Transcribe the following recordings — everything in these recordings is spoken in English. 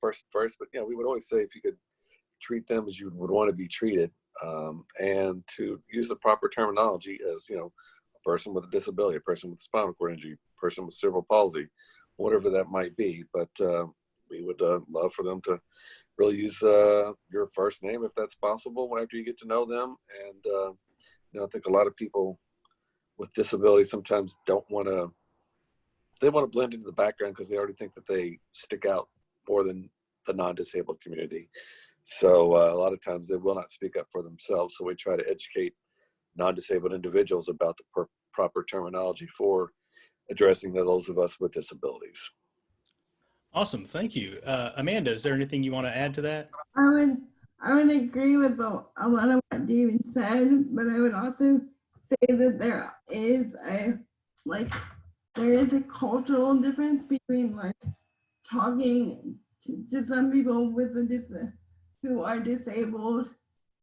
person first, but we would always say if you could treat them as you would want to be treated, and to use the proper terminology as, a person with a disability, a person with a spinal cord injury, a person with cerebral palsy, whatever that might be. But we would love for them to really use your first name if that's possible after you get to know them. And I think a lot of people with disabilities sometimes they want to blend into the background because they already think that they stick out more than the non-disabled community. So a lot of times they will not speak up for themselves. So we try to educate non-disabled individuals about the proper terminology for addressing those of us with disabilities. Awesome, thank you. Amanda, is there anything you want to add to that? I would agree with a lot of what David said, but I would also say that there is a cultural difference between talking to some people with who are disabled,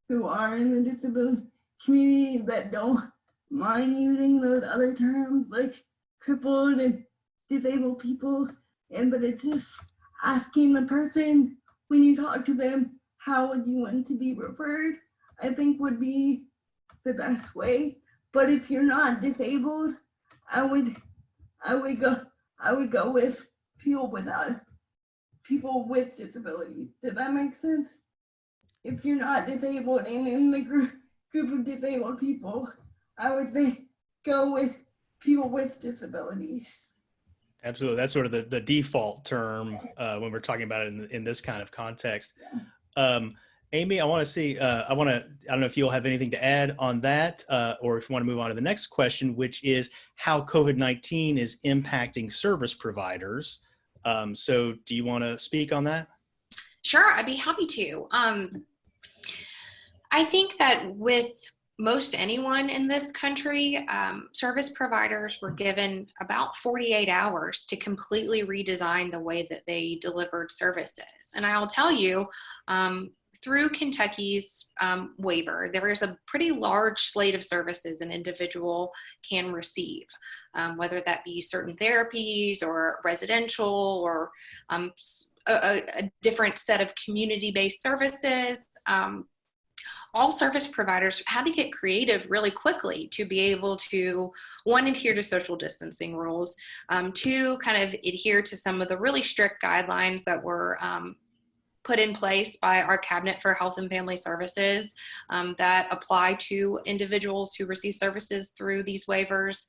who are in the disability community that don't mind using those other terms like crippled and disabled people, but it's just asking the person when you talk to them, how would you want to be referred, I think would be the best way. But if you're not disabled, I would go with people with disabilities. Does that make sense? If you're not disabled and in the group of disabled people, I would say go with people with disabilities. Absolutely. That's sort of the default term when we're talking about it in this kind of context. Amy, I want to see, I don't know if you'll have anything to add on that, or if you want to move on to the next question, which is how COVID-19 is impacting service providers. So do you want to speak on that? Sure, I'd be happy to. I think that with most anyone in this country, service providers were given about 48 hours to completely redesign the way that they delivered services. And I'll tell you, through Kentucky's waiver, there is a pretty large slate of services an individual can receive, whether that be certain therapies or residential or a different set of community-based services. All service providers had to get creative really quickly to be able to, one, adhere to social distancing rules, two, kind of adhere to some of the really strict guidelines that were put in place by our Cabinet for Health and Family Services that apply to individuals who receive services through these waivers.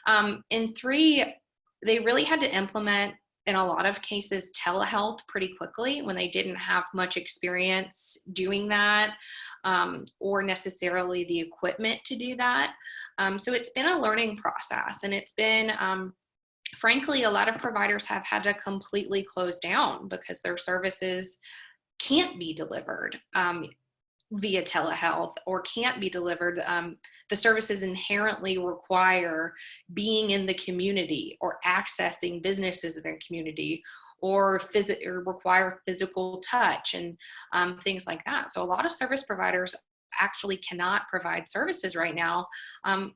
And three, they really had to implement, in a lot of cases, telehealth pretty quickly when they didn't have much experience doing that or necessarily the equipment to do that. So it's been a learning process, and it's been, frankly, a lot of providers have had to completely close down because their services can't be delivered via telehealth or can't be delivered. The services inherently require being in the community or accessing businesses in the community or require physical touch and things like that. So a lot of service providers actually cannot provide services right now,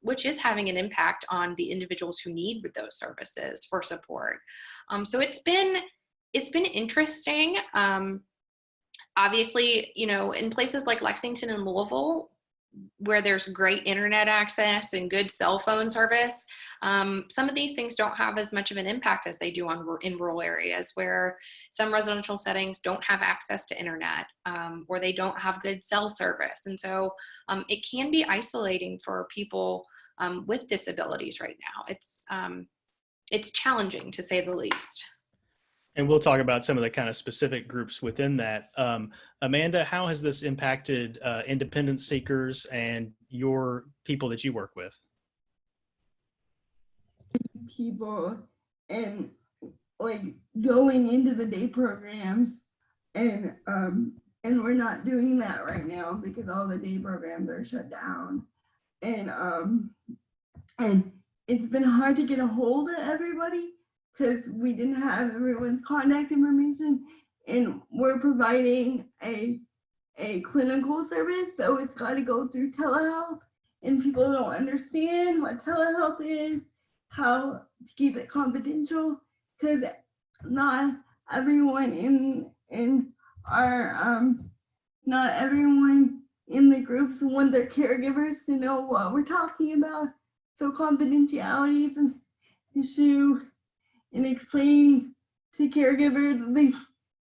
which is having an impact on the individuals who need those services for support. So it's been interesting. Obviously, in places like Lexington and Louisville, where there's great internet access and good cell phone service, some of these things don't have as much of an impact as they do in rural areas where some residential settings don't have access to internet or they don't have good cell service. And so it can be isolating for people with disabilities right now. It's challenging, to say the least. And we'll talk about some of the kind of specific groups within that. Amanda, how has this impacted independent seekers and your people that you work with? People and going into the day programs, and we're not doing that right now because all the day programs are shut down, and it's been hard to get a hold of everybody because we didn't have everyone's contact information, and we're providing a clinical service, so it's got to go through telehealth, and people don't understand what telehealth is, how to keep it confidential, because not everyone in and are not everyone in the groups want their caregivers to know what we're talking about. So confidentiality is an issue in explaining to caregivers that they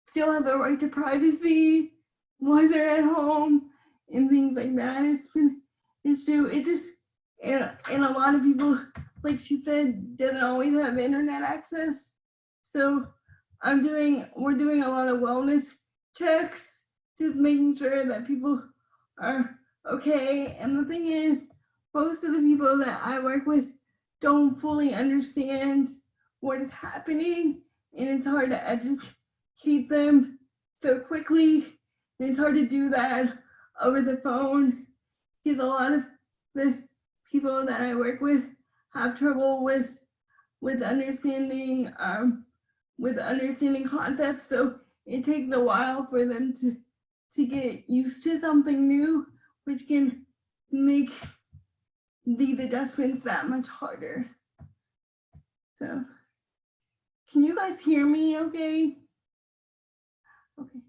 still have the right to privacy while they're at home and things like that. It's been an issue. It just, and a lot of people, like she said, doesn't always have internet access. So we're doing a lot of wellness checks, just making sure that people are okay. And the thing is, most of the people that I work with don't fully understand what is happening, and it's hard to educate them so quickly. And it's hard to do that over the phone because a lot of the people that I work with have trouble with understanding concepts. So it takes a while for them to get used to something new, which can make these adjustments that much harder. So can you guys hear me okay? Okay.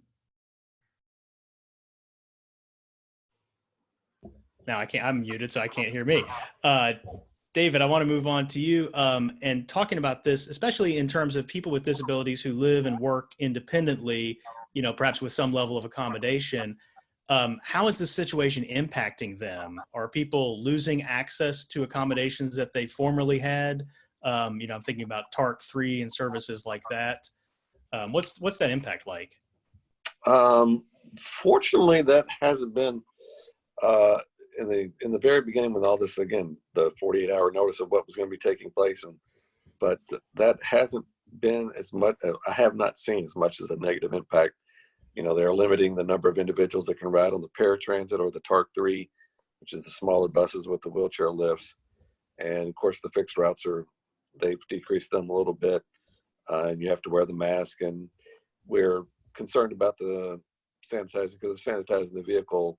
Now I can't, I'm muted, so I can't hear me. David, I want to move on to you and talking about this, especially in terms of people with disabilities who live and work independently, you know, perhaps with some level of accommodation. How is this situation impacting them? Are people losing access to accommodations that they formerly had? You know, I'm thinking about TARC 3 and services like that. What's that impact like? Fortunately, that hasn't been in the very beginning when all this, again, the 48-hour notice of what was going to be taking place, but that hasn't been as much. I have not seen as much as a negative impact. You know, they're limiting the number of individuals that can ride on the paratransit or the TARC 3, which is the smaller buses with the wheelchair lifts. And of course, the fixed routes they've decreased them a little bit, and you have to wear the mask. And we're concerned about the sanitizing, because they're sanitizing the vehicle,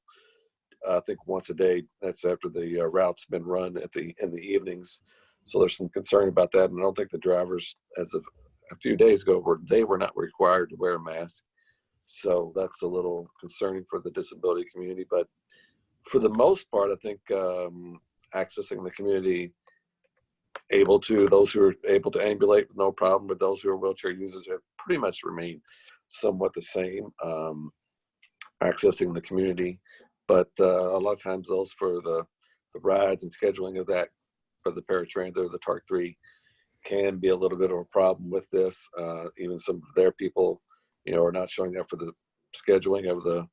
I think once a day. That's after the route's been run in the evenings. So there's some concern about that. And I don't think the drivers, as of a few days ago, were not required to wear a mask. So that's a little concerning for the disability community. But for the most part, I think accessing the community, those who are able to ambulate with no problem, but those who are wheelchair users have pretty much remained somewhat the same, accessing the community. But a lot of times those for the rides and scheduling of that for the paratransit or the TARC 3 can be a little bit of a problem with this. Even some of their people, you know, are not showing up for the scheduling of the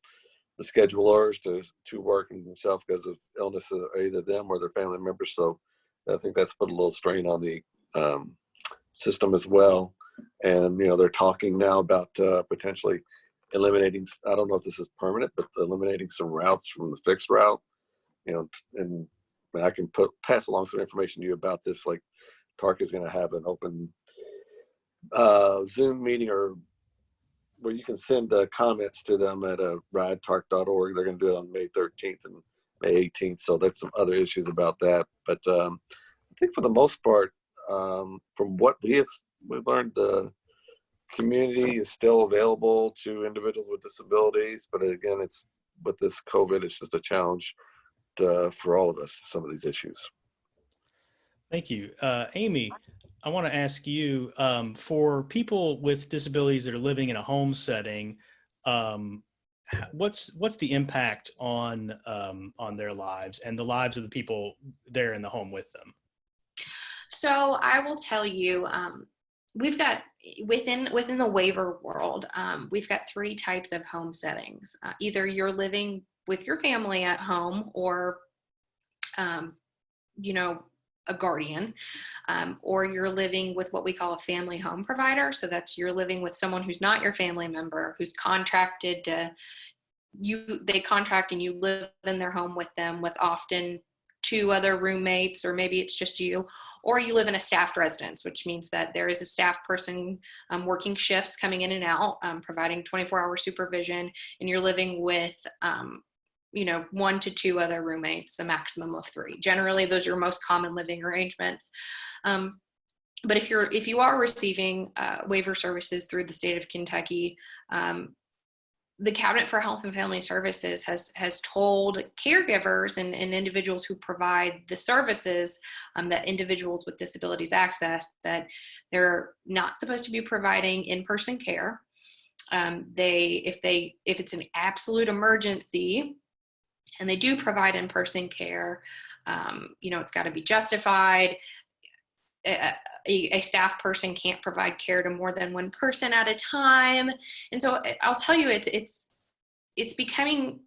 schedulers to work themselves because of illness of either them or their family members. So I think that's put a little strain on the system as well. And, you know, they're talking now about potentially eliminating, I don't know if this is permanent, but eliminating some routes from the fixed route, you know, and I can pass along some information to you about this. Like TARC is going to have an open Zoom meeting or where you can send comments to them at ridetarc.org. They're going to do it on May 13th and May 18th. So that's some other issues about that. But I think for the most part, from what we've learned, the community is still available to individuals with disabilities. But again, it's with this COVID, it's just a challenge for all of us, some of these issues. Thank you. Amy, I want to ask you, for people with disabilities that are living in a home setting, what's the impact on their lives and the lives of the people there in the home with them? So I will tell you, we've got within the waiver world, we've got 3 types of home settings. Either you're living with your family at home, or you know, a guardian, or you're living with what we call a family home provider. So that's you're living with someone who's not your family member, who's contracted to you. They contract and you live in their home with them, with often 2 other roommates, or maybe it's just you, or you live in a staffed residence, which means that there is a staff person working shifts, coming in and out, providing 24-hour supervision, and you're living with you know, 1 to 2 other roommates, a maximum of 3. Generally, those are your most common living arrangements. But if you are receiving waiver services through the state of Kentucky, the Cabinet for Health and Family Services has told caregivers and individuals who provide the services that individuals with disabilities access, that they're not supposed to be providing in-person care. If it's an absolute emergency and they do provide in-person care, it's got to be justified. A staff person can't provide care to more than one person at a time. And so I'll tell you, it's becoming,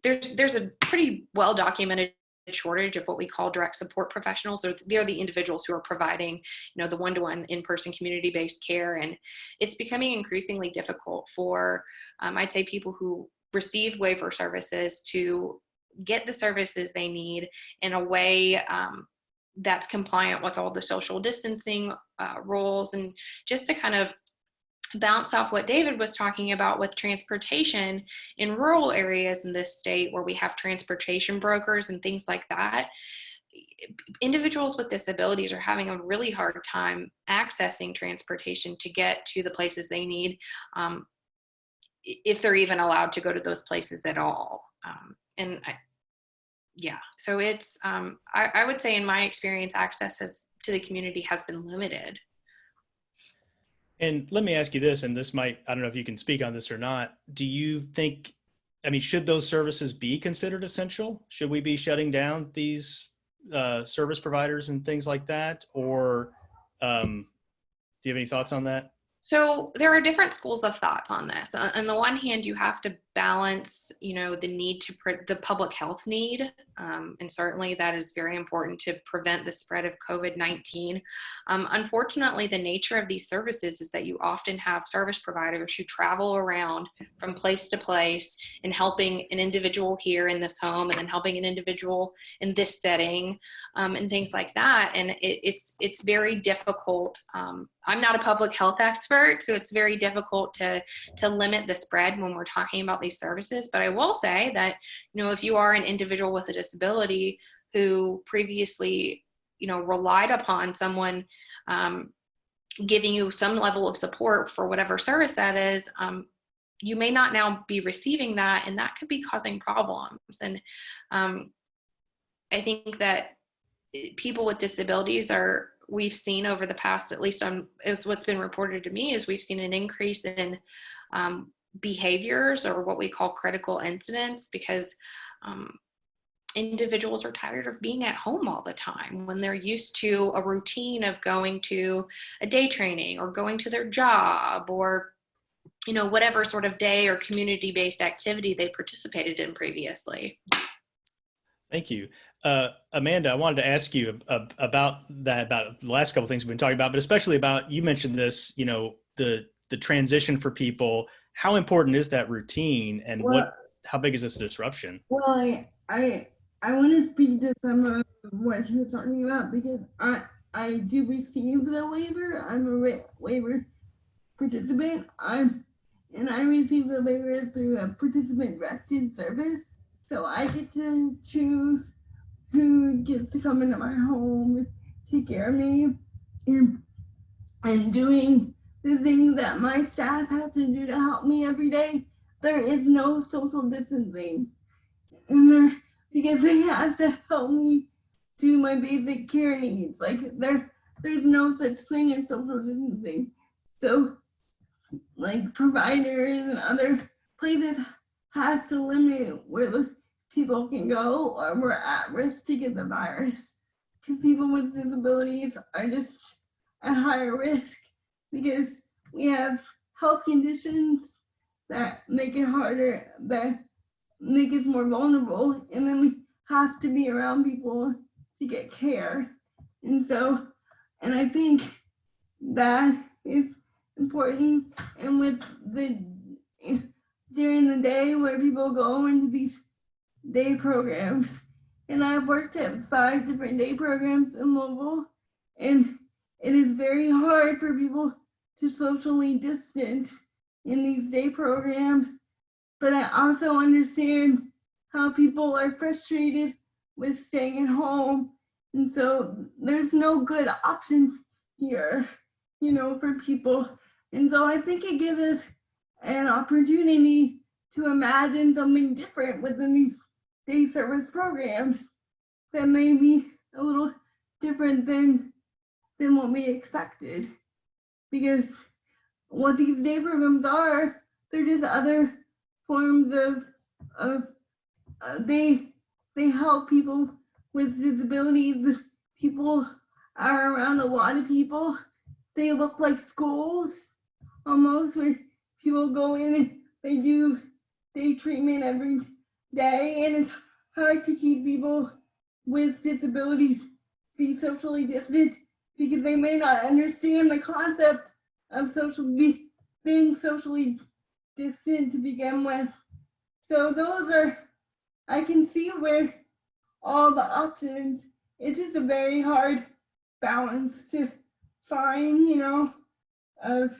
there's a pretty well documented shortage of what we call direct support professionals. So they're the individuals who are providing, the one-to-one in-person community-based care. And it's becoming increasingly difficult for, I'd say, people who receive waiver services to get the services they need in a way that's compliant with all the social distancing rules. And just to kind of bounce off what David was talking about with transportation in rural areas in this state where we have transportation brokers and things like that, individuals with disabilities are having a really hard time accessing transportation to get to the places they need, if they're even allowed to go to those places at all. So it's, I would say in my experience, access to the community has been limited. And let me ask you this, and this might, I don't know if you can speak on this or not. Do you think, should those services be considered essential? Should we be shutting down these service providers and things like that? Or do you have any thoughts on that? So there are different schools of thoughts on this. On the one hand, you have to balance, the need to the public health need, and certainly that is very important to prevent the spread of COVID-19. Unfortunately, the nature of these services is that you often have service providers who travel around from place to place and helping an individual here in this home, and then helping an individual in this setting, and things like that. And it's very difficult. I'm not a public health expert, so it's very difficult to limit the spread when we're talking about these services. But I will say that, if you are an individual with a disability who previously, relied upon someone giving you some level of support for whatever service that is, you may not now be receiving that, and that could be causing problems. And I think that people with disabilities we've seen over the past, at least is what's been reported to me, is we've seen an increase in behaviors, or what we call critical incidents, because individuals are tired of being at home all the time when they're used to a routine of going to a day training or going to their job, or whatever sort of day or community-based activity they participated in previously. Thank you. Amanda, I wanted to ask you about the last couple of things we've been talking about, but especially about, you mentioned this, the transition for people. How important is that routine, and how big is this disruption? Well, I want to speak to some of what she was talking about, because I do receive the waiver. I'm a waiver participant. And I receive the waiver through a participant directed service. So I get to choose who gets to come into my home, take care of me, and doing the things that my staff has to do to help me every day. There is no social distancing because they have to help me do my basic care needs. Like there's no such thing as social distancing. So like providers and other places has to limit where those people can go, or we're at risk to get the virus, because people with disabilities are just at higher risk, because we have health conditions that make it harder, that make us more vulnerable, and then we have to be around people to get care. And I think that is important. And with during the day where people go into these day programs, and I've worked at 5 different day programs in Louisville, and it is very hard for people to socially distance in these day programs. But I also understand how people are frustrated with staying at home, and so there's no good option here, for people. And so I think it gives us an opportunity to imagine something different within these day service programs that may be a little different than what we expected. Because what these day programs are, they're just other forms of they help people with disabilities. People are around a lot of people. They look like schools almost, where people go in and they do day treatment every day, and it's hard to keep people with disabilities be socially distant because they may not understand the concept of being socially distant to begin with. So those are, I can see where all the options, it's just a very hard balance to find, of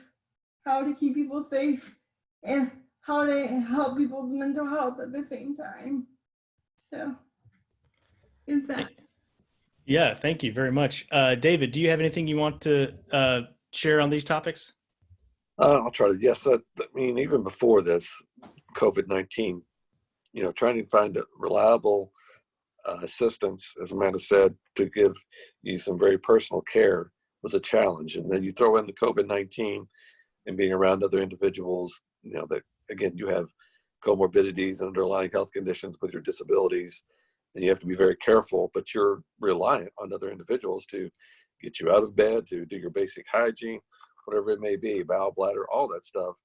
how to keep people safe and how to help people's mental health at the same time. So is that. Yeah, thank you very much. David, do you have anything you want to share on these topics? I'll try to. Yes, I mean, even before this COVID-19, trying to find a reliable assistance, as Amanda said, to give you some very personal care was a challenge. And then you throw in the COVID-19 and being around other individuals, that again, you have comorbidities and underlying health conditions with your disabilities, and you have to be very careful, but you're reliant on other individuals to get you out of bed, to do your basic hygiene, whatever it may be, bowel, bladder, all that stuff.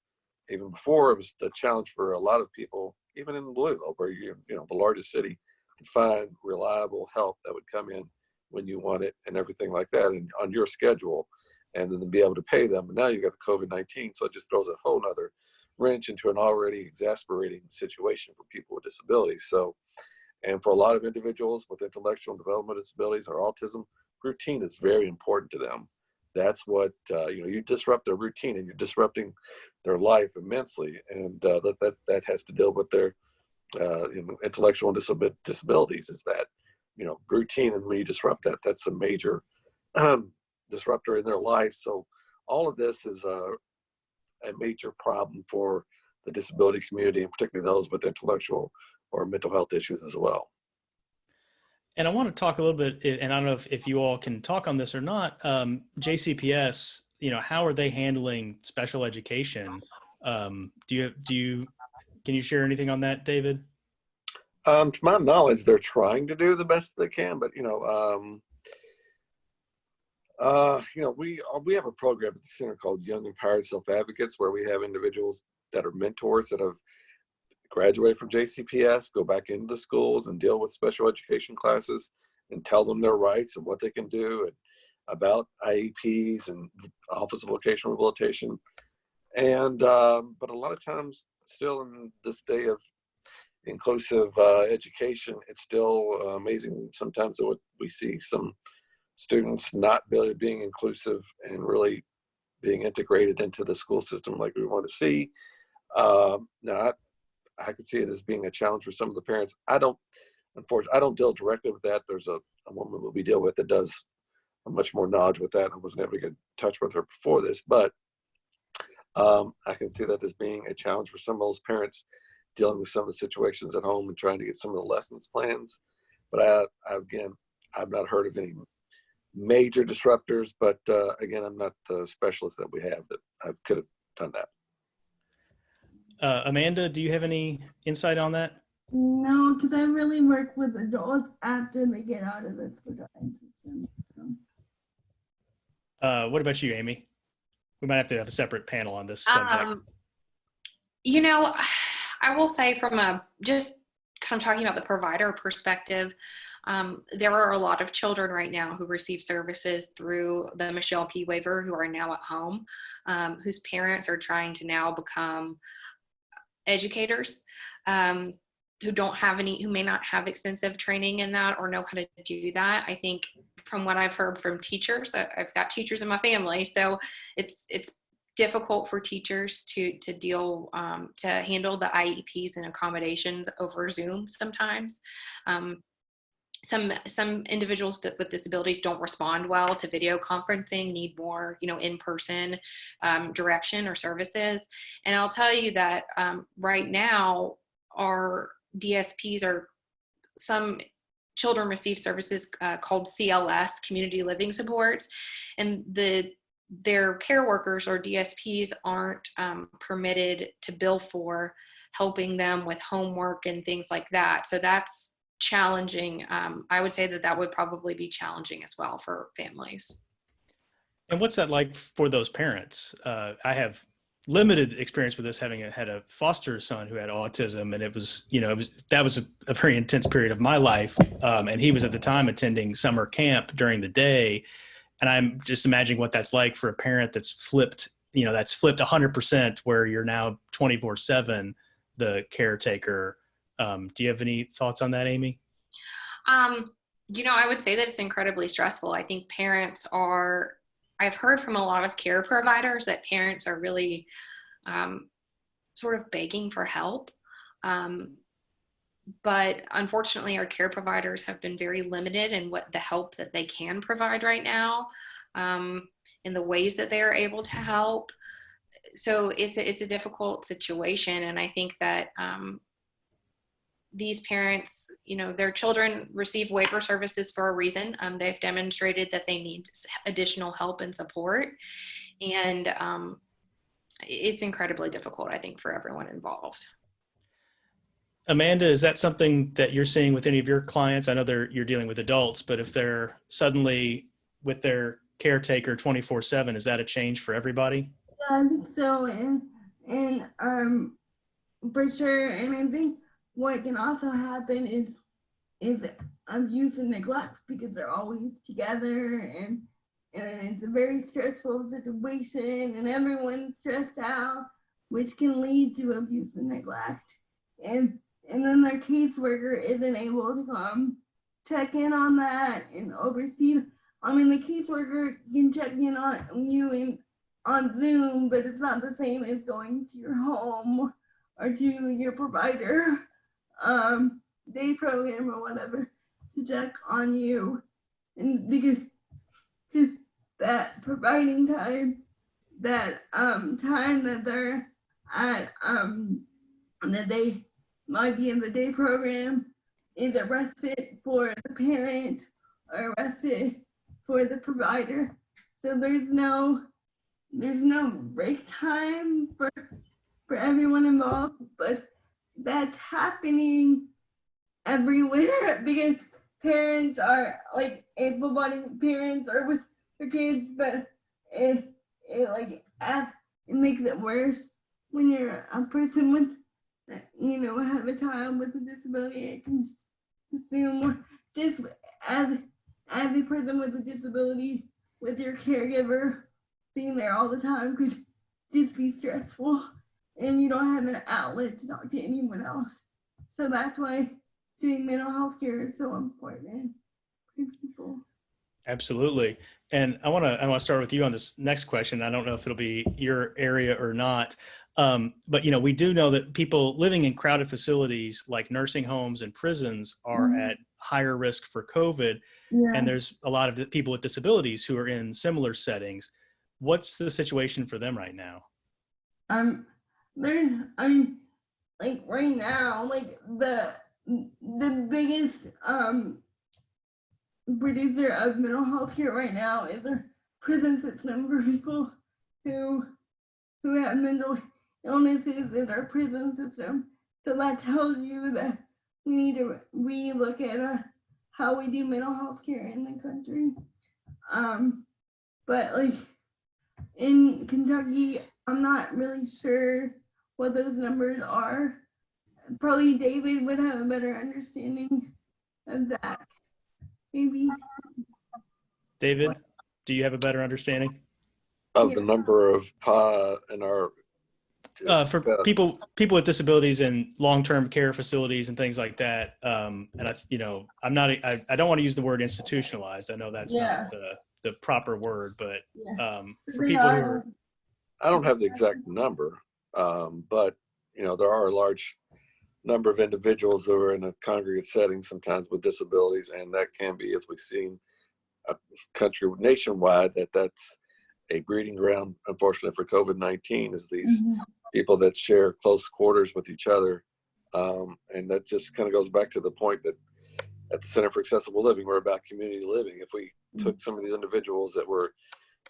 Even before, it was a challenge for a lot of people, even in Louisville, where the largest city, to find reliable help that would come in when you want it and everything like that, and on your schedule, and then be able to pay them. And now you got the COVID-19, so it just throws a whole nother wrench into an already exasperating situation for people with disabilities. So, and for a lot of individuals with intellectual and developmental disabilities or autism, routine is very important to them. That's what, you disrupt their routine and you're disrupting their life immensely. And that has to deal with their intellectual and disabilities, is that, routine. And when you disrupt that, that's a major disruptor in their life. So all of this is a major problem for the disability community, and particularly those with intellectual or mental health issues as well. And I want to talk a little bit, and I don't know if you all can talk on this or not. JCPS, how are they handling special education? Can you share anything on that, David? To my knowledge, they're trying to do the best they can, but we have a program at the center called Young Empowered Self Advocates, where we have individuals that are mentors that have graduate from JCPS, go back into the schools and deal with special education classes and tell them their rights and what they can do and about IEPs and Office of Vocational Rehabilitation. And but a lot of times, still in this day of inclusive education, it's still amazing sometimes that we see some students not really being inclusive and really being integrated into the school system like we want to see. Now, I could see it as being a challenge for some of the parents. Unfortunately, I don't deal directly with that. There's a woman that we deal with that does much more knowledge with that. I was never in touch with her before this, but I can see that as being a challenge for some of those parents dealing with some of the situations at home and trying to get some of the lessons plans. But I've not heard of any major disruptors, but again, I'm not the specialist that we have that I could have done that. Amanda, do you have any insight on that? No, because I really work with adults after they get out of the special ed system. What about you, Amy? We might have to have a separate panel on this subject. I will say from just kind of talking about the provider perspective, there are a lot of children right now who receive services through the Michelle P. waiver who are now at home, whose parents are trying to now become educators, who may not have extensive training in that or know how to do that. I think from what I've heard from teachers, I've got teachers in my family, so it's difficult for teachers to deal to handle the IEPs and accommodations over Zoom sometimes. some individuals with disabilities don't respond well to video conferencing, need more, in-person direction or services. And I'll tell you that right now, our DSPs are, some children receive services called CLS, community living supports, and their care workers or DSPs aren't permitted to bill for helping them with homework and things like that. So that's challenging. I would say that would probably be challenging as well for families. And what's that like for those parents? I have limited experience with this, having had a foster son who had autism, and that was a very intense period of my life. And he was at the time attending summer camp during the day. And I'm just imagining what that's like for a parent that's flipped 100%, where you're now 24/7 the caretaker. Do you have any thoughts on that, Amy? I would say that it's incredibly stressful. I think I've heard from a lot of care providers that parents are really sort of begging for help. But unfortunately, our care providers have been very limited in what the help that they can provide right now, in the ways that they are able to help. So it's a difficult situation. And I think that these parents, their children receive waiver services for a reason. They've demonstrated that they need additional help and support. And it's incredibly difficult, I think, for everyone involved. Amanda, is that something that you're seeing with any of your clients? I know you're dealing with adults, but if they're suddenly with their caretaker 24/7, is that a change for everybody? Yeah, I think so. And for sure. And I think what can also happen is abuse and neglect, because they're always together, and it's a very stressful situation, and everyone's stressed out, which can lead to abuse and neglect. And then their caseworker isn't able to come check in on that and oversee. I mean, the caseworker can check in on you on Zoom, but it's not the same as going to your home or to your provider day program or whatever to check on you. And because that providing time, that time that they're at that they might be in the day program, is a respite for the parent or a respite for the provider. So there's no break time for everyone involved, but that's happening everywhere because parents are like able-bodied parents are with their kids, but it makes it worse when you're a person with, have a child with a disability. It can assume, or just as a person with a disability with your caregiver being there all the time could just be stressful, and you don't have an outlet to talk to anyone else. So that's why doing mental health care is so important for people. Absolutely. And I want to start with you on this next question. I don't know if it'll be your area or not. But we do know that people living in crowded facilities like nursing homes and prisons are at higher risk for COVID. Yeah. And there's a lot of people with disabilities who are in similar settings. What's the situation for them right now? Right now, the biggest producer of mental health care right now is our prison system for people who have mental illnesses in our prison system. So that tells you that we need to relook at how we do mental health care in the country. But in Kentucky, I'm not really sure what those numbers are. Probably David would have a better understanding of that. Maybe. David, do you have a better understanding of the number of in our for people with disabilities in long-term care facilities and things like that? And I don't want to use the word institutionalized. I know that's not the proper word, but for people who are, I don't have the exact number, but there are large number of individuals that are in a congregate setting, sometimes with disabilities, and that can be, as we've seen, a country nationwide, that's a breeding ground, unfortunately, for COVID-19, is these people that share close quarters with each other. And that just kind of goes back to the point that at the Center for Accessible Living, we're about community living. If we took some of these individuals that were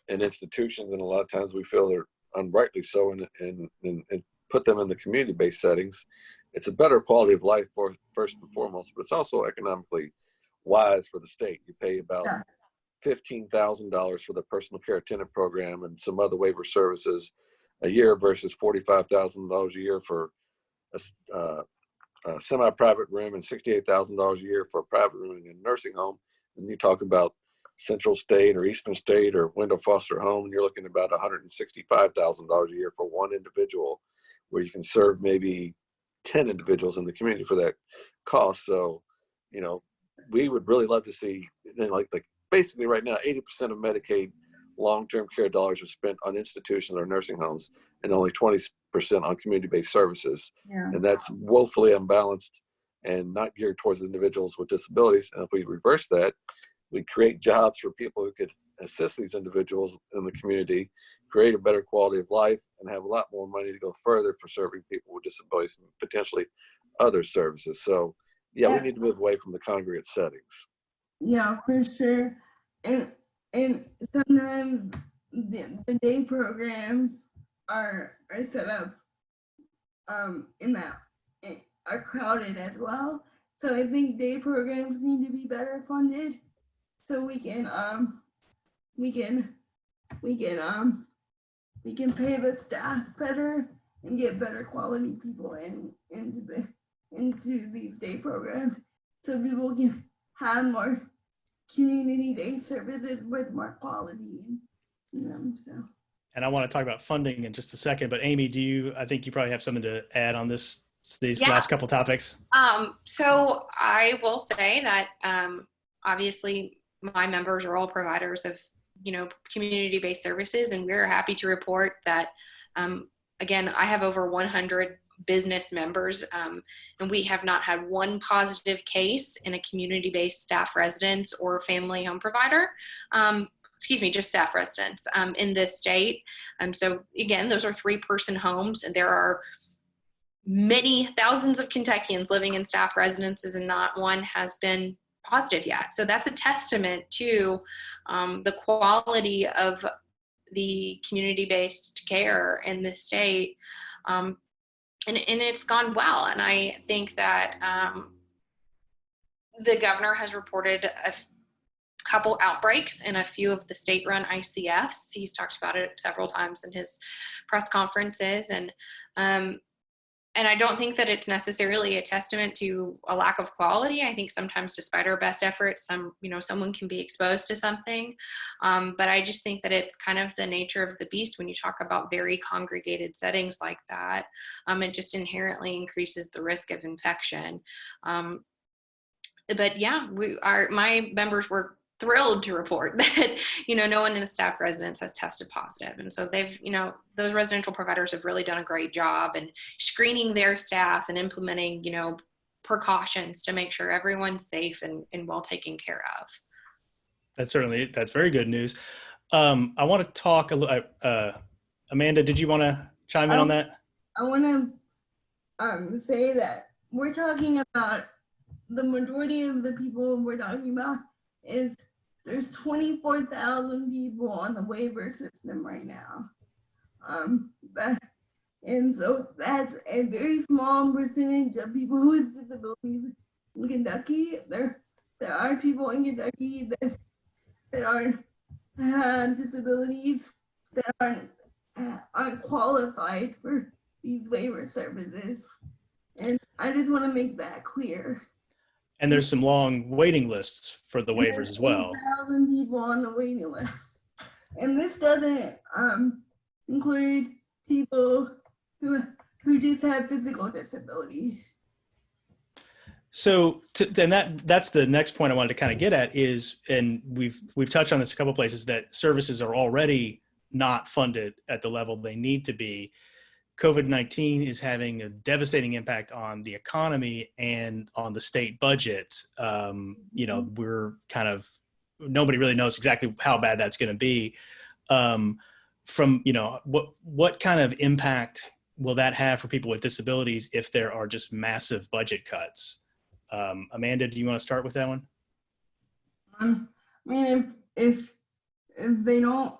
in institutions, and a lot of times we feel they're unrightly so, and put them in the community-based settings, it's a better quality of life for first and foremost, but it's also economically wise for the state. You pay about $15,000 for the personal care attendant program and some other waiver services a year versus $45,000 a year for a semi-private room and $68,000 a year for a private room in a nursing home. And you talk about Central State or Eastern State or Wendell Foster Home, and you're looking at about $165,000 a year for one individual, where you can serve maybe 10 individuals in the community for that cost. So, you know, we would really love to see, like basically right now, 80% of Medicaid long-term care dollars are spent on institutions or nursing homes, and only 20% on community-based services. And that's woefully unbalanced and not geared towards individuals with disabilities. And if we reverse that, we create jobs for people who could assist these individuals in the community, create a better quality of life, and have a lot more money to go further for serving people with disabilities and potentially other services. So yeah, we need to move away from the congregate settings. Yeah, for sure. And sometimes the day programs are set up in that are crowded as well. So I think day programs need to be better funded, so we can pay the staff better and get better quality people into these day programs, so people can have more community-based services with more quality in them. So. And I want to talk about funding in just a second, but Amy, I think you probably have something to add on these last couple topics. So I will say that obviously my members are all providers of, community-based services, and we're happy to report that, again, I have over 100 business members, and we have not had one positive case in a community-based staff residence or family home provider. Just staff residents in this state. So again, those are 3-person homes, and there are many thousands of Kentuckians living in staff residences, and not one has been positive yet. So that's a testament to the quality of the community-based care in the state. And it's gone well. And I think that the governor has reported a couple outbreaks in a few of the state-run ICFs. He's talked about it several times in his press conferences. And I don't think that it's necessarily a testament to a lack of quality. I think sometimes, despite our best efforts, someone can be exposed to something. But I just think that it's kind of the nature of the beast when you talk about very congregated settings like that. It just inherently increases the risk of infection. But yeah, my members were thrilled to report that, no one in a staff residence has tested positive. And so they've, those residential providers have really done a great job in screening their staff and implementing, precautions to make sure everyone's safe and well taken care of. That's very good news. I want to talk a little, Amanda, did you want to chime in on that? I want to say that we're talking about the majority of the people we're talking about is there's 24,000 people on the waiver system right now. And so that's a very small percentage of people with disabilities in Kentucky. There are people in Kentucky that have disabilities that aren't qualified for these waiver services. And I just want to make that clear. And there's some long waiting lists for the waivers as well. 8,000 people on the waiting list. And this doesn't include people who just have physical disabilities. So, and that's the next point I wanted to kind of get at is, and we've touched on this a couple places, that services are already not funded at the level they need to be. COVID-19 is having a devastating impact on the economy and on the state budget. You know, we're kind of, nobody really knows exactly how bad that's going to be. From, you know, what kind of impact will that have for people with disabilities if there are just massive budget cuts? Amanda, do you want to start with that one? I mean, if they don't,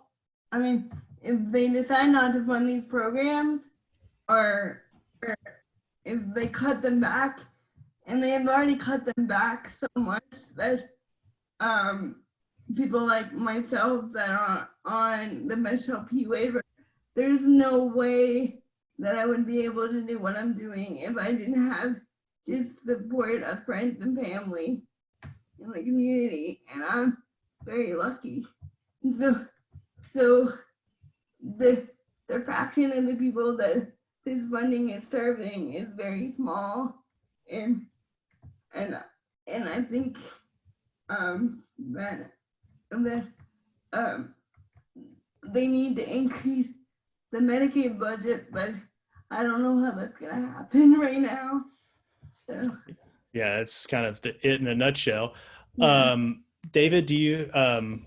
I mean, if they decide not to fund these programs, or if they cut them back, and they have already cut them back so much that people like myself that are on the MSLP waiver, there's no way that I would be able to do what I'm doing if I didn't have just support of friends and family in the community, and I'm very lucky. And so the fraction of the people that this funding is serving is very small, and I think that they need to increase the Medicaid budget, but I don't know how that's gonna happen right now. So yeah, it's kind of it in a nutshell. Yeah. David, do you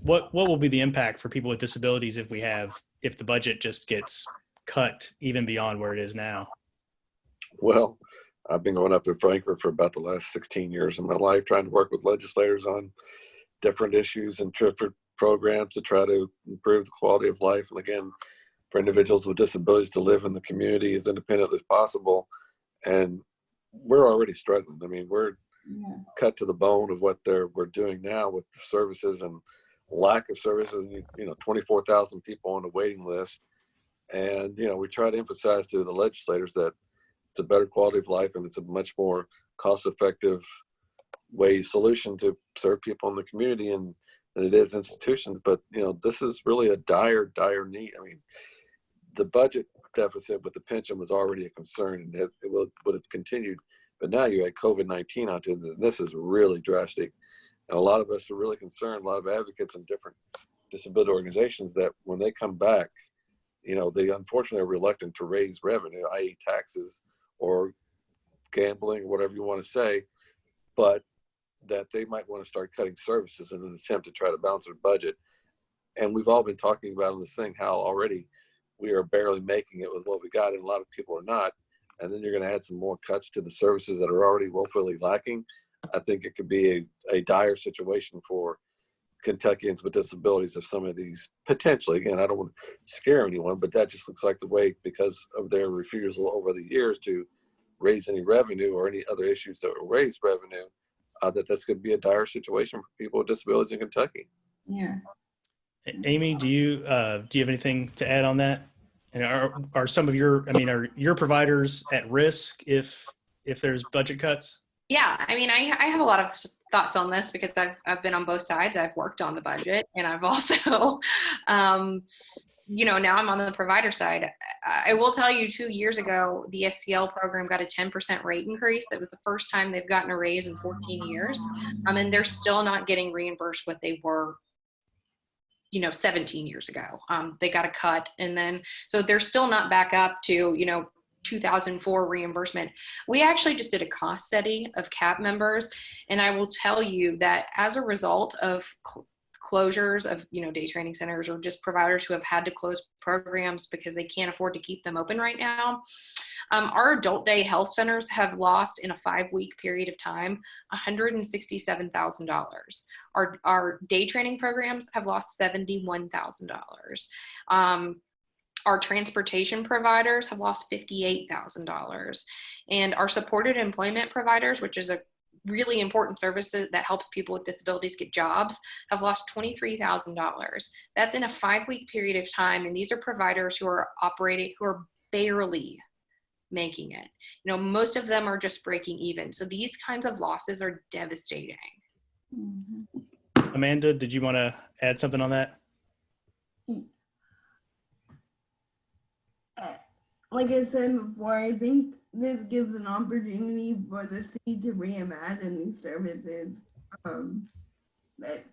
what will be the impact for people with disabilities if the budget just gets cut even beyond where it is now? Well, I've been going up to Frankfurt for about the last 16 years of my life, trying to work with legislators on different issues and different programs to try to improve the quality of life. And again, for individuals with disabilities to live in the community as independently as possible. And we're already struggling. I mean, we're cut to the bone of what we're doing now with the services and lack of services. You know, 24,000 people on the waiting list. And, you know, we try to emphasize to the legislators that it's a better quality of life and it's a much more cost-effective solution to serve people in the community than it is institutions. But, you know, this is really a dire need. I mean, the budget deficit with the pension was already a concern, and it would have continued. But now you had COVID-19 out there, and this is really drastic. And a lot of us are really concerned, a lot of advocates in different disability organizations, that when they come back, you know, they unfortunately are reluctant to raise revenue, i.e. taxes or gambling, or whatever you want to say, but that they might want to start cutting services in an attempt to try to balance their budget. And we've all been talking about in this thing how already we are barely making it with what we got, and a lot of people are not. And then you're going to add some more cuts to the services that are already woefully lacking. I think it could be a dire situation for Kentuckians with disabilities if some of these potentially, again, I don't want to scare anyone, but that just looks like the way, because of their refusal over the years to raise any revenue or any other issues that will raise revenue, that's going to be a dire situation for people with disabilities in Kentucky. Yeah. Amy, do you have anything to add on that? And are some of your providers at risk if there's budget cuts? Yeah, I mean, I have a lot of thoughts on this because I've been on both sides. I've worked on the budget, and I've also, you know, now I'm on the provider side. I will tell you, 2 years ago, the SCL program got a 10% rate increase. That was the first time they've gotten a raise in 14 years. And they're still not getting reimbursed what they were, you know, 17 years ago. They got a cut, and then, so they're still not back up to, you know, 2004 reimbursement. We actually just did a cost study of CAP members, and I will tell you that as a result of closures of, you know, day training centers or just providers who have had to close programs because they can't afford to keep them open right now, our adult day health centers have lost in a 5-week period of time $167,000. Our day training programs have lost $71,000. Our transportation providers have lost $58,000. And our supported employment providers, which is a really important service that helps people with disabilities get jobs, have lost $23,000. That's in a 5-week period of time. And these are providers who are barely making it. You know, most of them are just breaking even. So these kinds of losses are devastating. Mm-hmm. Amanda, did you want to add something on that? Like I said before, I think this gives an opportunity for the city to reimagine these services that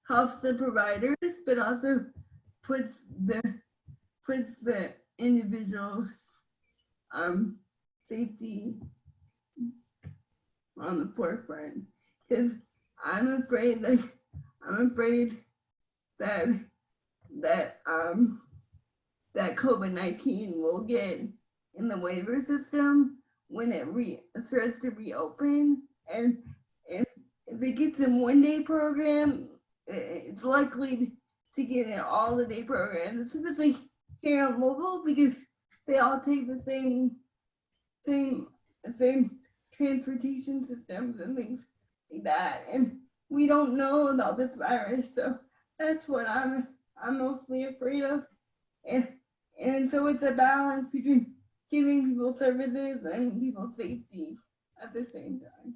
helps the providers, but also puts the individuals safety on the forefront, because I'm afraid that that that COVID-19 will get in the waiver system when it starts to reopen, and if it gets in 1-day program, it's likely to get in all the day programs, especially here on Louisville, because they all take the same transportation systems and things like that, and we don't know about this virus, so that's what I'm mostly afraid of, and so it's a balance between giving people services and people's safety at the same time.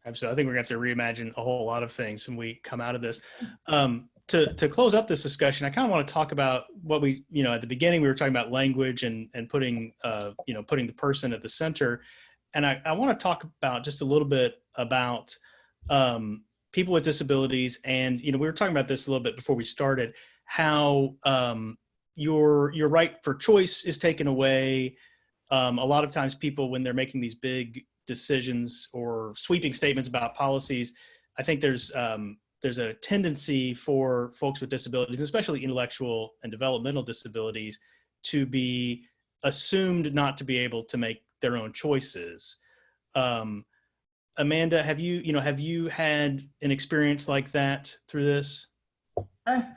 Absolutely. I think we're going to have to reimagine a whole lot of things when we come out of this. To close up this discussion, I kind of want to talk about what we, at the beginning, we were talking about language and putting, putting the person at the center. And I want to talk about just a little bit about people with disabilities. And, we were talking about this a little bit before we started, how your right for choice is taken away. A lot of times people, when they're making these big decisions or sweeping statements about policies, I think there's a tendency for folks with disabilities, especially intellectual and developmental disabilities, to be assumed not to be able to make their own choices. Amanda, have you had an experience like that through this? When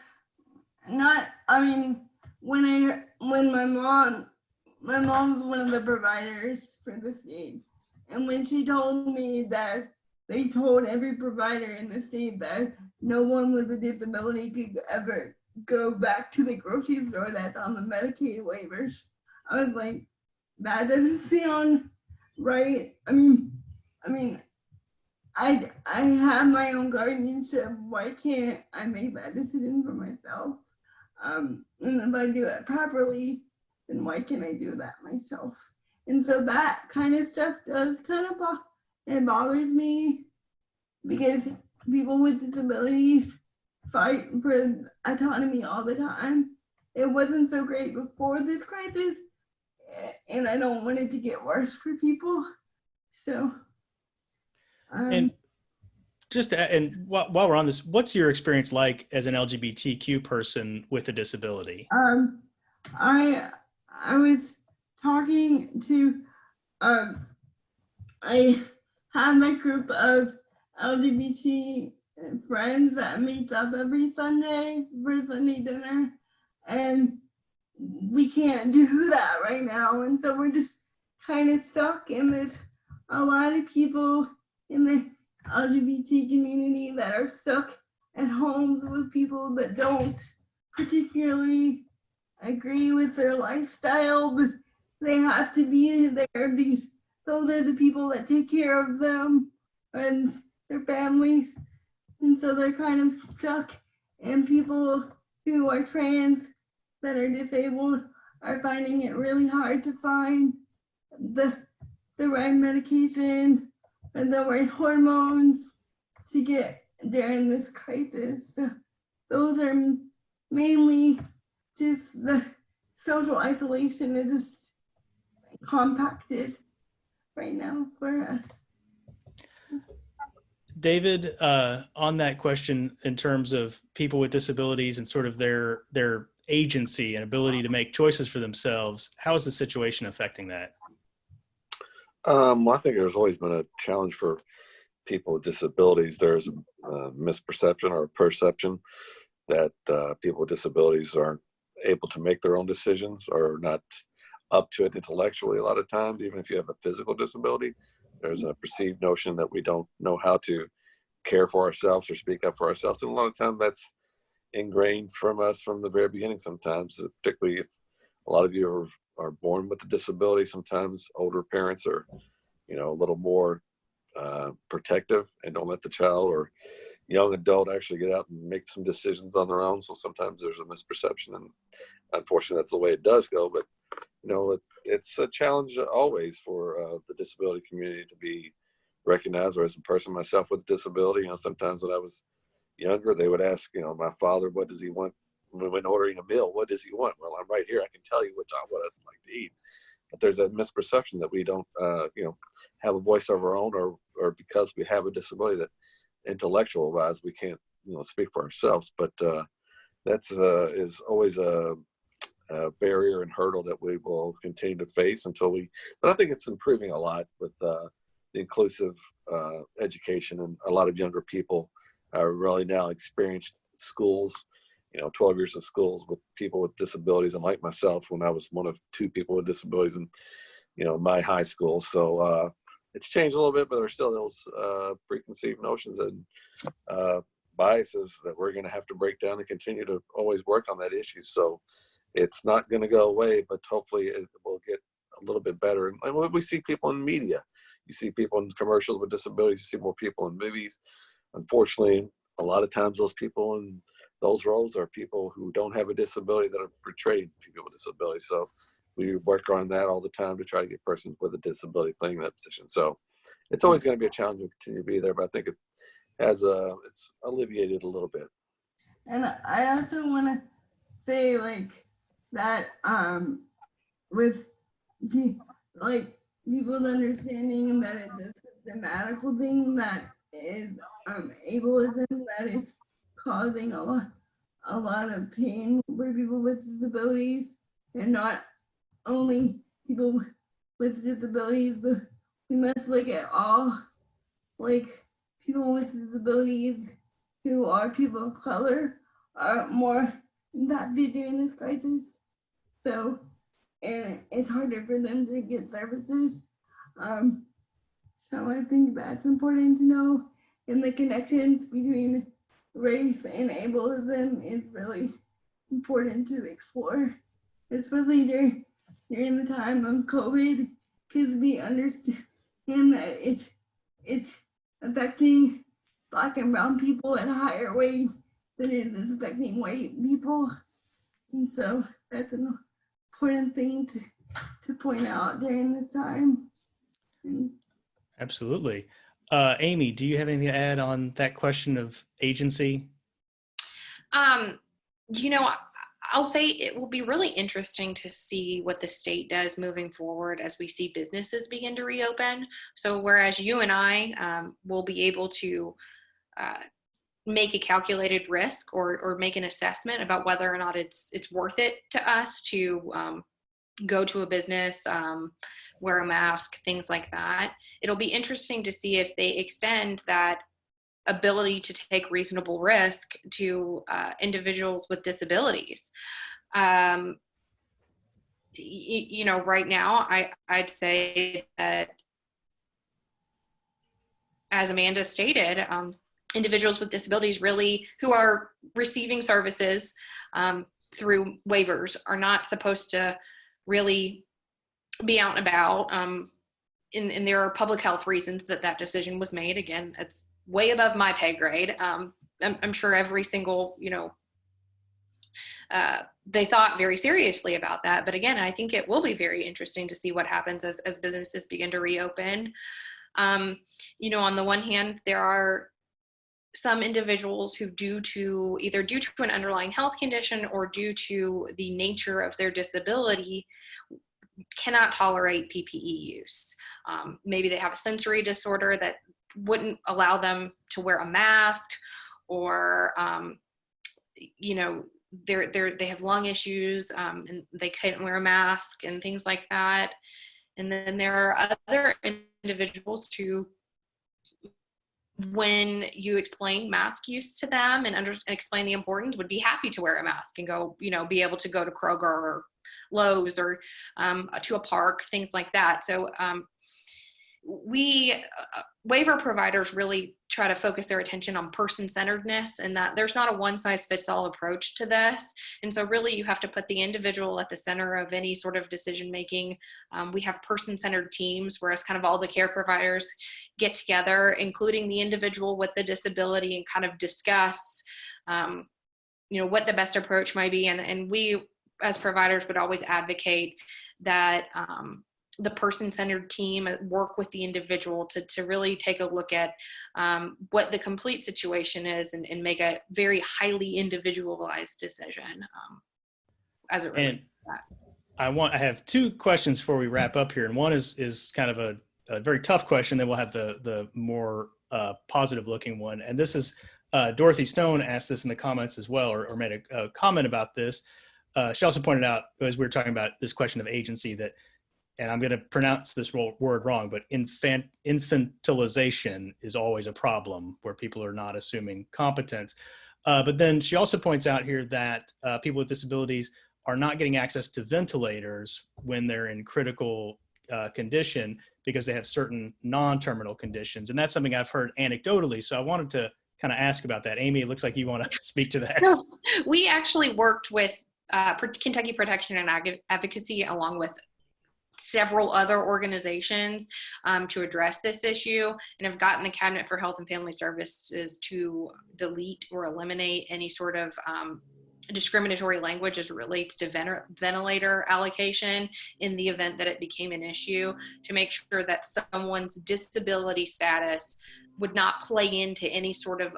my mom's one of the providers for the state, and when she told me that they told every provider in the state that no one with a disability could ever go back to the grocery store that's on the Medicaid waivers, I was like, that doesn't sound right. I have my own guardianship. Why can't I make that decision for myself? And if I do it properly, then why can't I do that myself? And so that kind of stuff does it bothers me, because people with disabilities fight for autonomy all the time. It wasn't so great before this crisis, and I don't want it to get worse for people. So, and while we're on this, what's your experience like as an LGBTQ person with a disability? I was talking to, I have a group of LGBT friends that meet up every Sunday for Sunday dinner, and we can't do that right now, and so we're just kind of stuck, and there's a lot of people in the LGBT community that are stuck at homes with people that don't particularly agree with their lifestyle, but they have to be there because those are the people that take care of them and their families, and so they're kind of stuck. And people who are trans that are disabled are finding it really hard to find the right medication and the right hormones to get during this crisis. So those are mainly just the social isolation is just compacted right now for us. David, on that question, in terms of people with disabilities and sort of their agency and ability to make choices for themselves, how is the situation affecting that? I think there's always been a challenge for people with disabilities. There's a misperception or a perception that people with disabilities aren't able to make their own decisions or not up to it intellectually. A lot of times, even if you have a physical disability, there's a perceived notion that we don't know how to care for ourselves or speak up for ourselves. And a lot of times that's ingrained from us from the very beginning sometimes, particularly if a lot of you are born with a disability. Sometimes older parents are, a little more protective and don't let the child or young adult actually get out and make some decisions on their own. So sometimes there's a misperception, and unfortunately that's the way it does go. But it's a challenge always for the disability community to be recognized. Or as a person myself with a disability, sometimes when I was younger, they would ask, my father, what does he want when ordering a meal? What does he want? Well, I'm right here. I can tell you what I'd like to eat. but there's a misperception that we don't, have a voice of our own, or because we have a disability that intellectual wise, we can't, speak for ourselves. But that's is always a barrier and hurdle that we will continue to face but I think it's improving a lot with the inclusive education, and a lot of younger people are really now experienced schools, 12 years of schools with people with disabilities. And like myself, when I was one of 2 people with disabilities in, my high school. So it's changed a little bit, but there's still those preconceived notions and biases that we're going to have to break down and continue to always work on that issue. So it's not going to go away, but hopefully it will get a little bit better. And when we see people in media, you see people in commercials with disabilities, you see more people in movies. Unfortunately, a lot of times those people in those roles are people who don't have a disability that are portrayed people with disabilities. So we work on that all the time to try to get persons with a disability playing that position. So it's always going to be a challenge to continue to be there, but I think it has it's alleviated a little bit. And I also want to say that with people's understanding that it's a systematical thing that is ableism that is causing a lot of pain for people with disabilities, and not only people with disabilities, but we must look at all people with disabilities who are people of color are more impacted during this crisis. So, and it's harder for them to get services. So I think that's important to know, and the connections between race and ableism is really important to explore, especially during the time of COVID, because we understand that it's affecting Black and brown people at a higher rate than it is affecting white people. And so that's an important thing to point out during this time. Absolutely. Amy, do you have anything to add on that question of agency? I'll say it will be really interesting to see what the state does moving forward as we see businesses begin to reopen. So whereas you and I will be able to make a calculated risk or make an assessment about whether or not it's worth it to us to go to a business, wear a mask, things like that. It'll be interesting to see if they extend that ability to take reasonable risk to individuals with disabilities. Right now, I'd say that, as Amanda stated, individuals with disabilities really who are receiving services through waivers are not supposed to really be out and about. And there are public health reasons that decision was made. Again, it's way above my pay grade. I'm sure every single, they thought very seriously about that. But again, I think it will be very interesting to see what happens as businesses begin to reopen. On the one hand, there are some individuals who either due to an underlying health condition or due to the nature of their disability cannot tolerate PPE use. Maybe they have a sensory disorder that wouldn't allow them to wear a mask, or they have lung issues and they couldn't wear a mask and things like that. And then there are other individuals who, when you explain mask use to them and explain the importance, would be happy to wear a mask and go, be able to go to Kroger or Lowe's or to a park, things like that. So we waiver providers really try to focus their attention on person-centeredness, and that there's not a one-size-fits-all approach to this. And so really you have to put the individual at the center of any sort of decision-making. We have person-centered teams, whereas kind of all the care providers get together, including the individual with the disability, and kind of discuss, what the best approach might be. And we, as providers, would always advocate that the person-centered team work with the individual to really take a look at what the complete situation is and make a very highly individualized decision as it relates to that. I have two questions before we wrap up here, and one is kind of a very tough question. Then we'll have the more positive looking one. And this is Dorothy Stone asked this in the comments as well, or made a comment about this. She also pointed out, as we were talking about this question of agency, that, and I'm going to pronounce this word wrong, but infantilization is always a problem where people are not assuming competence. But then she also points out here that people with disabilities are not getting access to ventilators when they're in critical condition because they have certain non-terminal conditions. And that's something I've heard anecdotally. So I wanted to kind of ask about that. Amy, it looks like you want to speak to that. No, we actually worked with Kentucky Protection and Advocacy along with several other organizations to address this issue, and have gotten the Cabinet for Health and Family Services to delete or eliminate any sort of discriminatory language as it relates to ventilator allocation in the event that it became an issue, to make sure that someone's disability status would not play into any sort of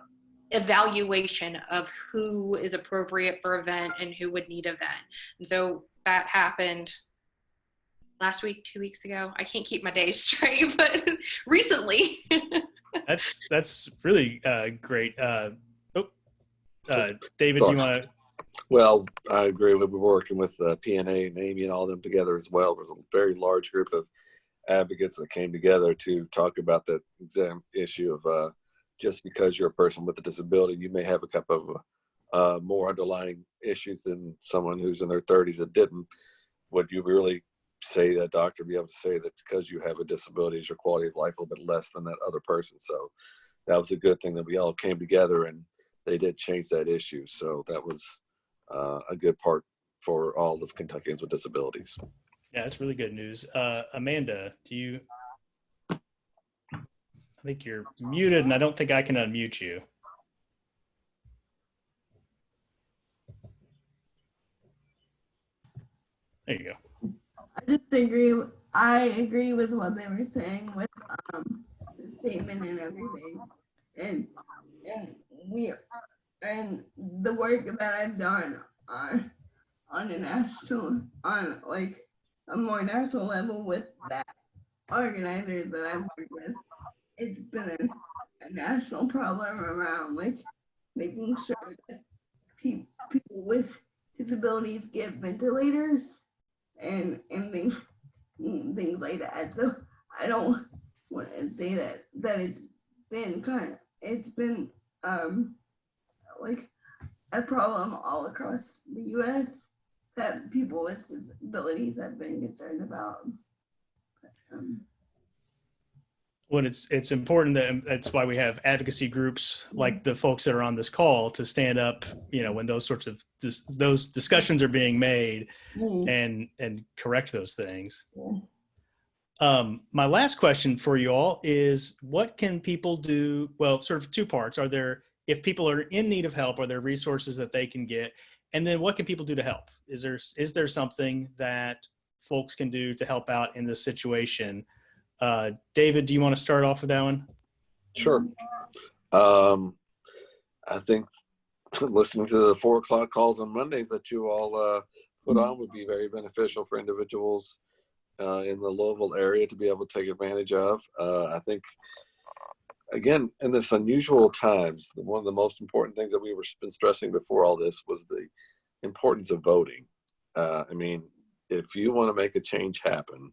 evaluation of who is appropriate for a vent and who would need a vent. And so that happened last week, 2 weeks ago. I can't keep my days straight, but recently. That's really great. David, do you want to? Well, I agree. We're working with PNA and Amy and all of them together as well. There's a very large group of advocates that came together to talk about that exam issue of just because you're a person with a disability, you may have a couple of more underlying issues than someone who's in their 30s that didn't. Would you really say that doctor be able to say that because you have a disability is your quality of life a little bit less than that other person? So that was a good thing that we all came together and they did change that issue. So that was a good part for all of Kentuckians with disabilities. Yeah, that's really good news. Amanda, do you? I think you're muted, and I don't think I can unmute you. There you go. I agree with what they were saying with the statement and everything, and the work that I've done on like a more national level with that organizer that I've worked with. It's been a national problem around like making sure that people with disabilities get ventilators and things like that. So I don't want to say that it's been like a problem all across the U.S. that people with disabilities have been concerned about. Well, it's important that's why we have advocacy groups like the folks that are on this call to stand up, when those sorts of those discussions are being made and correct those things. Yes. My last question for you all is, what can people do? Well, sort of two parts. If people are in need of help, are there resources that they can get? And then what can people do to help? Is there something that folks can do to help out in this situation? David, do you want to start off with that one? Sure. I think listening to the 4 o'clock calls on Mondays that you all put on would be very beneficial for individuals in the Louisville area to be able to take advantage of. I think, again, in this unusual times, one of the most important things that we were been stressing before all this was the importance of voting. I mean, if you want to make a change happen,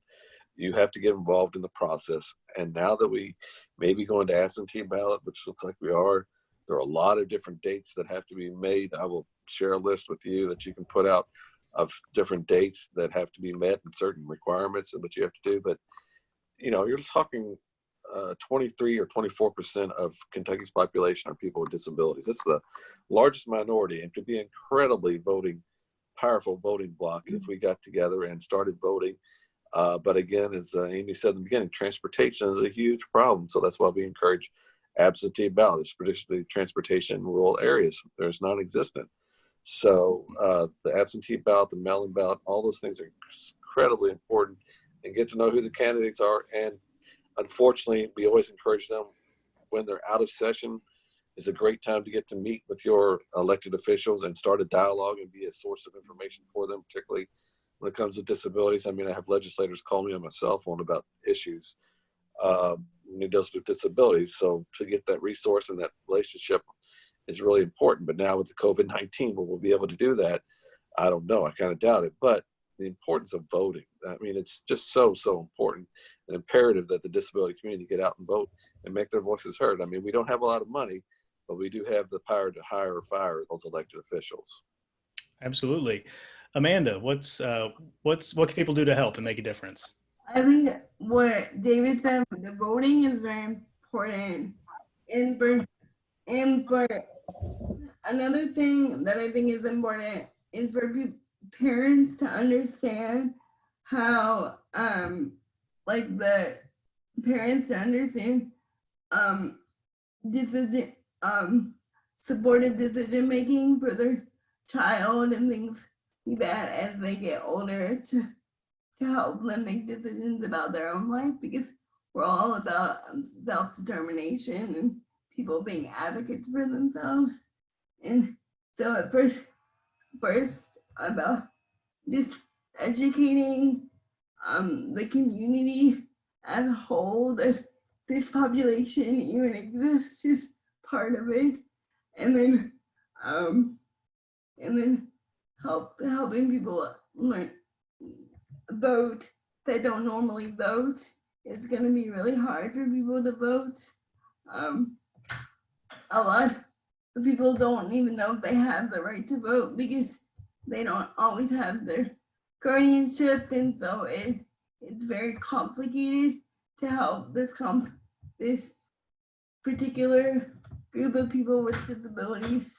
you have to get involved in the process. And now that we may be going to absentee ballot, which looks like we are, there are a lot of different dates that have to be made. I will share a list with you that you can put out of different dates that have to be met and certain requirements of what you have to do. But, you're talking 23 or 24% of Kentucky's population are people with disabilities. It's the largest minority and could be incredibly powerful voting bloc if we got together and started voting. But again, as Amy said in the beginning, transportation is a huge problem. So that's why we encourage absentee ballots, particularly transportation in rural areas. There's non-existent. So the absentee ballot, the mail-in ballot, all those things are incredibly important, and get to know who the candidates are. And unfortunately, we always encourage them when they're out of session. It's a great time to get to meet with your elected officials and start a dialogue and be a source of information for them, particularly when it comes to disabilities. I mean, I have legislators call me on my cell phone about issues when it deals with disabilities. So to get that resource and that relationship is really important. But now with the COVID-19, will we be able to do that? I don't know. I kind of doubt it. But the importance of voting, I mean, it's just so important and imperative that the disability community get out and vote and make their voices heard. I mean, we don't have a lot of money, but we do have the power to hire or fire those elected officials. Absolutely. Amanda, what can people do to help and make a difference? I think what David said, the voting is very important. And for another thing that I think is important is for parents to understand how, like the parents to understand decision, supportive decision making for their child and things like that as they get older, to help them make decisions about their own life, because we're all about self-determination and people being advocates for themselves. And so at first about just educating the community as a whole that this population even exists, is part of it. And then helping people learn vote that don't normally vote. It's going to be really hard for people to vote. A lot of people don't even know if they have the right to vote because they don't always have their guardianship, and so it's very complicated to help this particular group of people with disabilities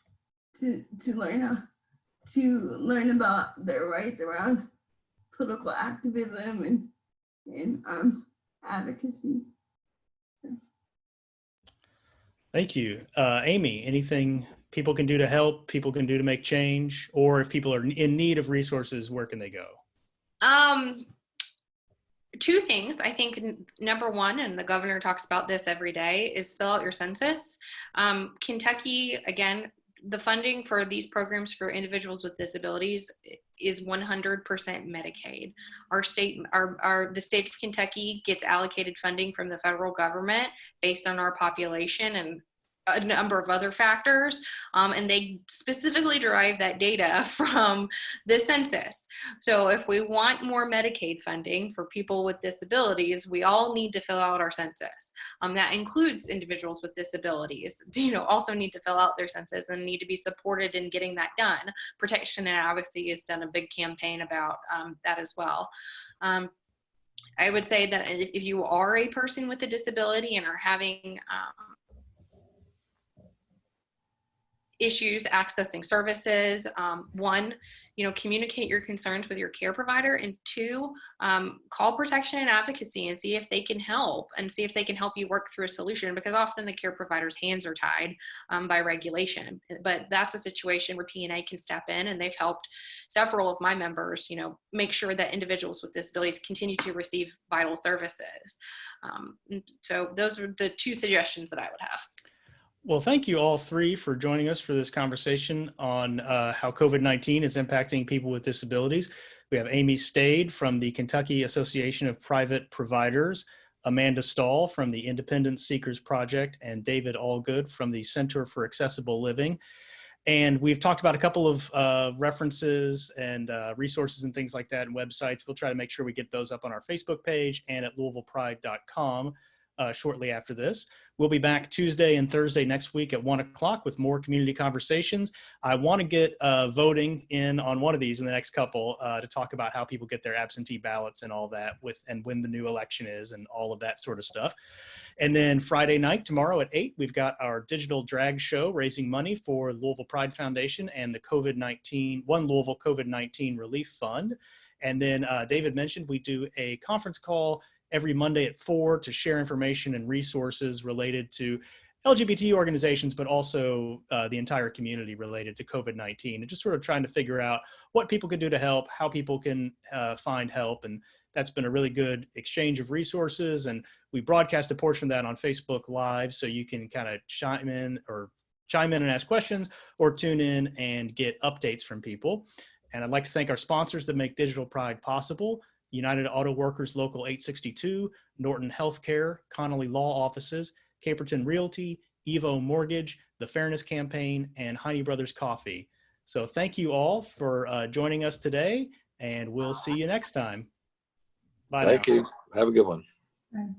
to learn about their rights around political activism and advocacy. Thank you. Amy, anything people can do to help, people can do to make change, or if people are in need of resources, where can they go? Two things. I think number one, and the governor talks about this every day, is fill out your census. Kentucky, again, the funding for these programs for individuals with disabilities is 100% Medicaid. Our state, the state of Kentucky gets allocated funding from the federal government based on our population and a number of other factors, and they specifically derive that data from the census. So if we want more Medicaid funding for people with disabilities, we all need to fill out our census. That includes individuals with disabilities, also need to fill out their census and need to be supported in getting that done. Protection and Advocacy has done a big campaign about that as well. I would say that if you are a person with a disability and are having issues accessing services, one, communicate your concerns with your care provider, and two, call Protection and Advocacy and see if they can help you work through a solution, because often the care provider's hands are tied by regulation. But that's a situation where P&A can step in, and they've helped several of my members, make sure that individuals with disabilities continue to receive vital services. So those are the two suggestions that I would have. Well, thank you all three for joining us for this conversation on how COVID-19 is impacting people with disabilities. We have Amy Stade from the Kentucky Association of Private Providers, Amanda Stahl from the Independent Seekers Project, and David Allgood from the Center for Accessible Living. And we've talked about a couple of references and resources and things like that and websites. We'll try to make sure we get those up on our Facebook page and at LouisvillePride.com. Shortly after this. We'll be back Tuesday and Thursday next week at 1 o'clock with more community conversations. I want to get voting in on one of these in the next couple to talk about how people get their absentee ballots and all that and when the new election is and all of that sort of stuff. And then Friday night, tomorrow at 8, we've got our digital drag show raising money for Louisville Pride Foundation and the One Louisville COVID-19 Relief Fund. And then David mentioned we do a conference call every Monday at 4 to share information and resources related to LGBT organizations, but also the entire community related to COVID-19, and just sort of trying to figure out what people can do to help, how people can find help. And that's been a really good exchange of resources. And we broadcast a portion of that on Facebook Live, so you can kind of chime in and ask questions or tune in and get updates from people. And I'd like to thank our sponsors that make Digital Pride possible: United Auto Workers Local 862, Norton Healthcare, Connolly Law Offices, Caperton Realty, Evo Mortgage, the Fairness Campaign, and Heine Brothers Coffee. So thank you all for joining us today, and we'll see you next time. Bye now. Thank you. Have a good one. Right.